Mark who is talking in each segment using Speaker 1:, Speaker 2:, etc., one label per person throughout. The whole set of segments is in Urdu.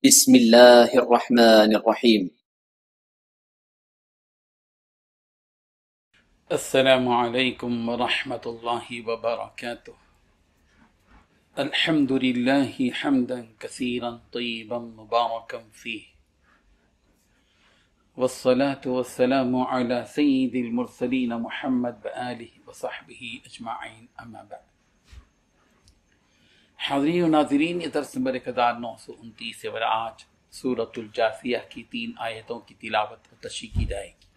Speaker 1: بسم الله الرحمن الرحيم.
Speaker 2: السلام عليكم ورحمة الله وبركاته. الحمد لله حمدا كثيرا طيبا مباركا فيه، والصلاة والسلام على سيد المرسلين محمد وآله وصحبه أجمعين، أما بعد. حاضرین و ناظرین، یہ درس نمبر 1929 اور آج سورۃ الجاثیہ کی 3 آیتوں کی تلاوت و تشریح کی جائے گی۔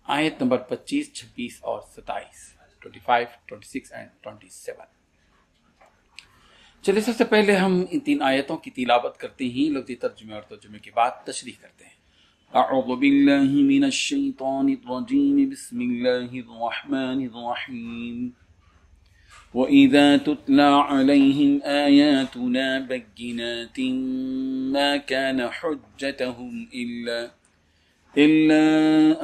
Speaker 2: آیت نمبر 25، 26 اور 27، 25، 26 اور 27۔ چلیے سب سے پہلے ہم ان 3 آیتوں کی تلاوت کرتے ہیں، لفظی ترجمے اور ترجمے کے بعد تشریح کرتے ہیں۔ اعوذ باللہ من الشیطان الرجیم، بسم اللہ الرحمن الرحیم۔ وَإِذَا تُتْلَى عَلَيْهِمْ آيَاتُنَا بَيِّنَاتٍ مَا كَانَ حُجَّتُهُمْ إِلَّا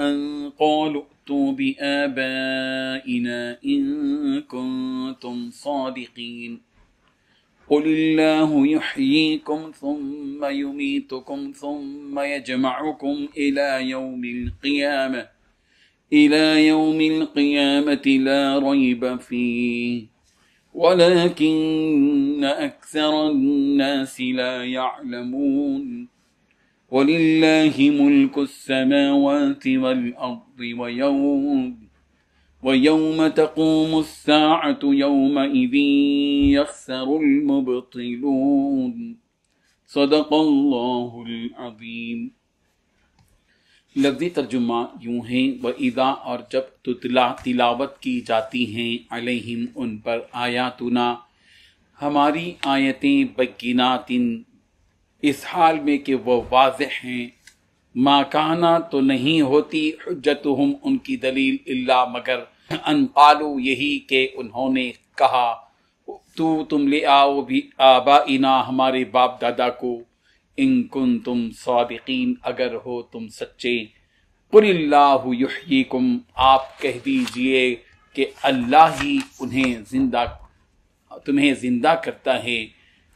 Speaker 2: أَن قَالُوا ائْتُوا بِآبَائِنَا إِن كُنتُمْ صَادِقِينَ قُلِ اللَّهُ يُحْيِيكُمْ ثُمَّ يُمِيتُكُمْ ثُمَّ يَجْمَعُكُمْ إِلَى يَوْمِ الْقِيَامَةِ لَا رَيْبَ فِيهِ وَلَكِنَّ أَكْثَرَ النَّاسِ لَا يَعْلَمُونَ وَلِلَّهِ مُلْكُ السَّمَاوَاتِ وَالْأَرْضِ وَيَوْمَ تَقُومُ السَّاعَةُ يَوْمَئِذٍ يَخْسَرُ الْمُبْطِلُونَ صدق اللہ العظیم۔ لفظی ترجمہ یوں ہیں، وَإِذَا اور جب تتلا تلاوت کی جاتی ہیں، علیہم ان پر، آیاتنا ہماری آیتیں، بینات اس حال میں کہ وہ واضح ہیں، ما کانا تو نہیں ہوتی، حجتہم ان کی دلیل، الا مگر، ان قالو یہی کہ انہوں نے کہا، تم لے آؤ بھی آبائنا ہمارے باپ دادا کو، ان کنتم صادقین اگر ہو تم سچے، قل اللہ یحییکم آپ کہہ دیجئے کہ اللہ ہی تمہیں زندہ کرتا ہے،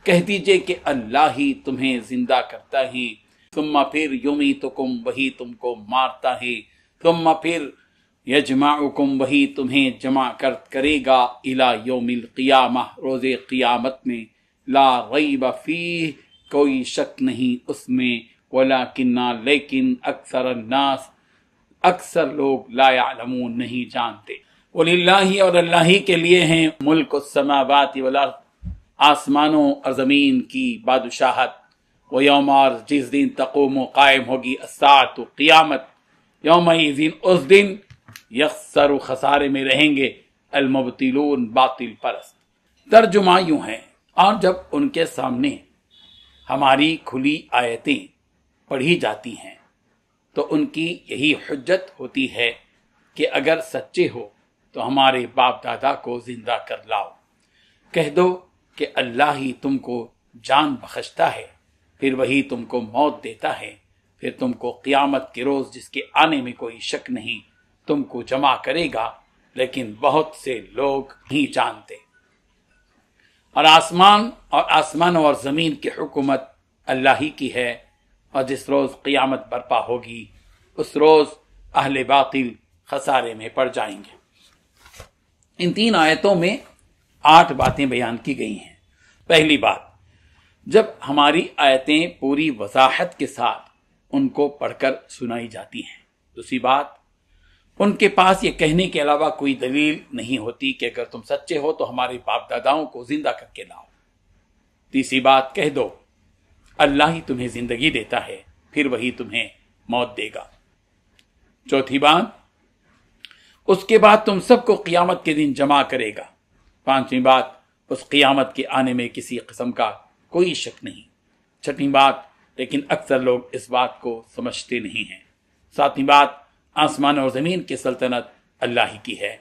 Speaker 2: کہہ دیجئے کہ اللہ ہی تمہیں زندہ کرتا ہے، ثم پھر یمیتکم وہی تم کو مارتا ہے، ثم پھر یجمعکم وہی تمہیں جمع کرے گا، الی یوم القیامہ روز قیامت میں، لا ریب فیہ کوئی شک نہیں اس میں، ولیکن لیکن اکثر الناس اکثر لوگ لا یعلمون نہیں جانتے۔ وَلِلَّهِ اور اللہ ہی کے لیے ہیں، ملک السماوات والارض آسمانوں اور زمین کی بادشاہت، ویوم اور جس دن تقوم قائم ہوگی الساعۃ قیامت، یومئذ اس دن یخسر خسارے میں رہیں گے المبطلون باطل پرست۔ ترجمہ یوں ہے، اور جب ان کے سامنے ہماری کھلی آیتیں پڑھی جاتی ہیں تو ان کی یہی حجت ہوتی ہے کہ اگر سچے ہو تو ہمارے باپ دادا کو زندہ کر لاؤ، کہہ دو کہ اللہ ہی تم کو جان بخشتا ہے، پھر وہی تم کو موت دیتا ہے، پھر تم کو قیامت کے روز جس کے آنے میں کوئی شک نہیں تم کو جمع کرے گا، لیکن بہت سے لوگ نہیں جانتے۔ اور آسمان اور زمین کی حکومت اللہ ہی کی ہے، اور جس روز قیامت برپا ہوگی اس روز اہل باطل خسارے میں پڑ جائیں گے۔ ان 3 آیتوں میں 8 باتیں بیان کی گئی ہیں۔ پہلی بات، جب ہماری آیتیں پوری وضاحت کے ساتھ ان کو پڑھ کر سنائی جاتی ہیں۔ دوسری بات، ان کے پاس یہ کہنے کے علاوہ کوئی دلیل نہیں ہوتی کہ اگر تم سچے ہو تو ہمارے باپ داداؤں کو زندہ کر کے لاؤ۔ تیسری بات، کہہ دو اللہ ہی تمہیں زندگی دیتا ہے، پھر وہی تمہیں موت دے گا۔ چوتھی بات، اس کے بعد تم سب کو قیامت کے دن جمع کرے گا۔ پانچویں بات، اس قیامت کے آنے میں کسی قسم کا کوئی شک نہیں۔ چھٹی بات، لیکن اکثر لوگ اس بات کو سمجھتے نہیں ہیں۔ ساتویں بات، آسمان اور زمین کی سلطنت اللہ ہی کی ہے۔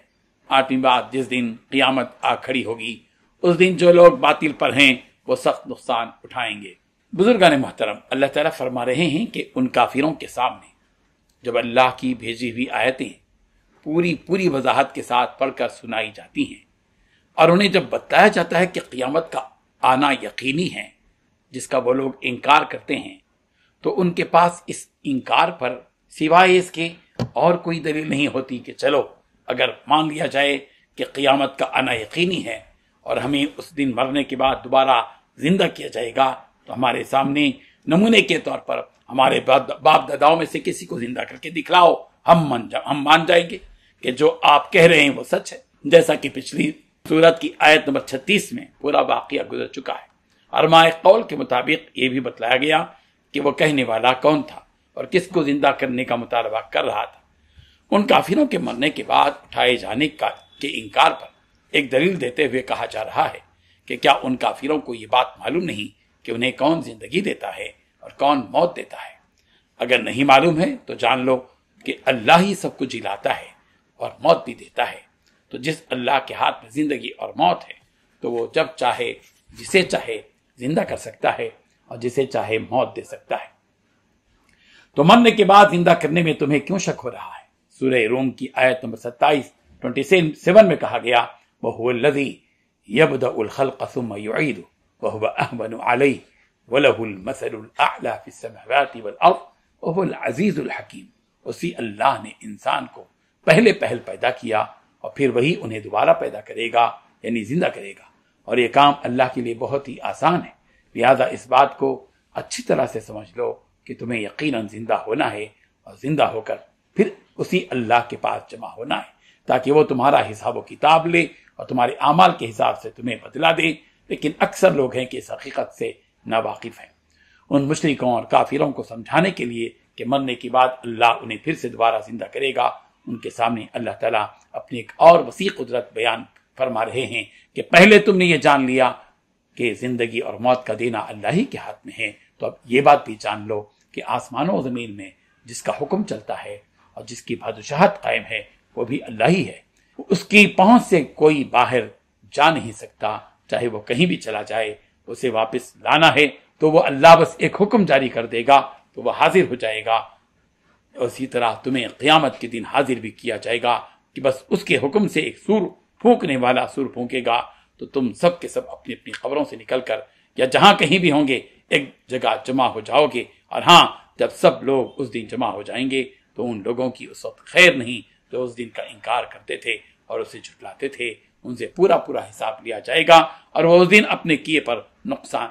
Speaker 2: آٹھویں بات، جس دن قیامت آ کھڑی ہوگی اس دن جو لوگ باطل پر ہیں وہ سخت نقصان اٹھائیں گے۔ بزرگان محترم، اللہ تعالیٰ فرما رہے ہیں کہ ان کافروں کے سامنے جب اللہ کی بھیجی ہوئی آیتیں پوری وضاحت کے ساتھ پڑھ کر سنائی جاتی ہیں اور انہیں جب بتایا جاتا ہے کہ قیامت کا آنا یقینی ہے، جس کا وہ لوگ انکار کرتے ہیں، تو ان کے پاس اس انکار پر سوائے اس کے اور کوئی دلیل نہیں ہوتی کہ چلو اگر مان لیا جائے کہ قیامت کا آنا یقینی ہے اور ہمیں اس دن مرنے کے بعد دوبارہ زندہ کیا جائے گا، تو ہمارے سامنے نمونے کے طور پر ہمارے باپ داداؤں میں سے کسی کو زندہ کر کے دکھلاؤ، ہم مان جائیں گے کہ جو آپ کہہ رہے ہیں وہ سچ ہے۔ جیسا کہ پچھلی سورت کی آیت نمبر 36 میں پورا واقعہ گزر چکا ہے۔ علماء قول کے مطابق یہ بھی بتلایا گیا کہ وہ کہنے والا کون تھا اور کس کو زندہ کرنے کا مطالبہ کر رہا تھا۔ ان کافروں کے مرنے کے بعد اٹھائے جانے کے انکار پر ایک دلیل دیتے ہوئے کہا جا رہا ہے کہ کیا ان کافروں کو یہ بات معلوم نہیں کہ انہیں کون زندگی دیتا ہے اور کون موت دیتا ہے؟ اگر نہیں معلوم ہے تو جان لو کہ اللہ ہی سب کو جلاتا ہے اور موت بھی دیتا ہے۔ تو جس اللہ کے ہاتھ میں زندگی اور موت ہے تو وہ جب چاہے جسے چاہے زندہ کر سکتا ہے اور جسے چاہے موت دے سکتا ہے۔ تو مرنے کے بعد زندہ کرنے میں تمہیں کیوں شک ہو رہا ہے؟ سورہ روم کی آیت نمبر 27 میں کہا گیا وَهُوَ الَّذِي يَبْدَأُ الْخَلْقَ ثُمَّ يُعِيدُهُ وَهُوَ أَهْوَنُ عَلَيْهِ وَلَهُ الْمَثَلُ الْأَعْلَى فِي السَّمَاوَاتِ وَالْأَرْضِ وَهُوَ الْعَزِيزُ الْحَكِيمُ۔ اسی اللہ نے انسان کو پہل پیدا کیا اور پھر وہی انہیں دوبارہ پیدا کرے گا، یعنی زندہ کرے گا، اور یہ کام اللہ کے لیے بہت ہی آسان ہے۔ لہذا اس بات کو اچھی طرح سے سمجھ لو کہ تمہیں یقیناً زندہ ہونا ہے اور زندہ ہو کر پھر اسی اللہ کے پاس جمع ہونا ہے تاکہ وہ تمہارا حساب و کتاب لے اور تمہارے اعمال کے حساب سے تمہیں بدلا دے۔ لیکن اکثر لوگ ہیں کہ اس حقیقت سے ناواقف ہیں۔ ان مشرکوں اور کافروں کو سمجھانے کے لیے کہ مرنے کے بعد اللہ انہیں پھر سے دوبارہ زندہ کرے گا، ان کے سامنے اللہ تعالیٰ اپنی ایک اور وسیع قدرت بیان فرما رہے ہیں کہ پہلے تم نے یہ جان لیا کہ زندگی اور موت کا دینا اللہ ہی کے ہاتھ میں ہے، تو اب یہ بات بھی جان لو کہ آسمانوں و زمین میں جس کا حکم چلتا ہے اور جس کی بادشاہت قائم ہے وہ بھی اللہ ہی ہے۔ اس کی پہنچ سے کوئی باہر جا نہیں سکتا، چاہے وہ کہیں بھی چلا جائے، اسے واپس لانا ہے تو وہ اللہ بس ایک حکم جاری کر دے گا تو وہ حاضر ہو جائے گا۔ اسی طرح تمہیں قیامت کے دن حاضر بھی کیا جائے گا کہ بس اس کے حکم سے ایک سور پھونکنے والا سور پھونکے گا تو تم سب کے سب اپنی اپنی قبروں سے نکل کر یا جہاں کہیں بھی ہوں گے ایک جگہ جمع ہو جاؤ گے۔ اور ہاں، جب سب لوگ اس دن جمع ہو جائیں گے تو ان لوگوں کی اس وقت خیر نہیں جو اس دن کا انکار کرتے تھے اور اسے جھٹلاتے تھے، ان سے پورا حساب لیا جائے گا اور وہ اس دن اپنے کیے پر نقصان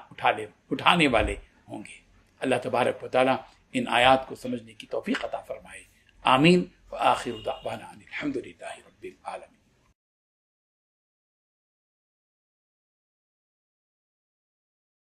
Speaker 2: اٹھانے والے ہوں گے۔ اللہ تبارک و تعالیٰ ان آیات کو سمجھنے کی توفیق عطا فرمائے۔ آمین۔ وآخر دعوانا الحمد للہ رب العالمین۔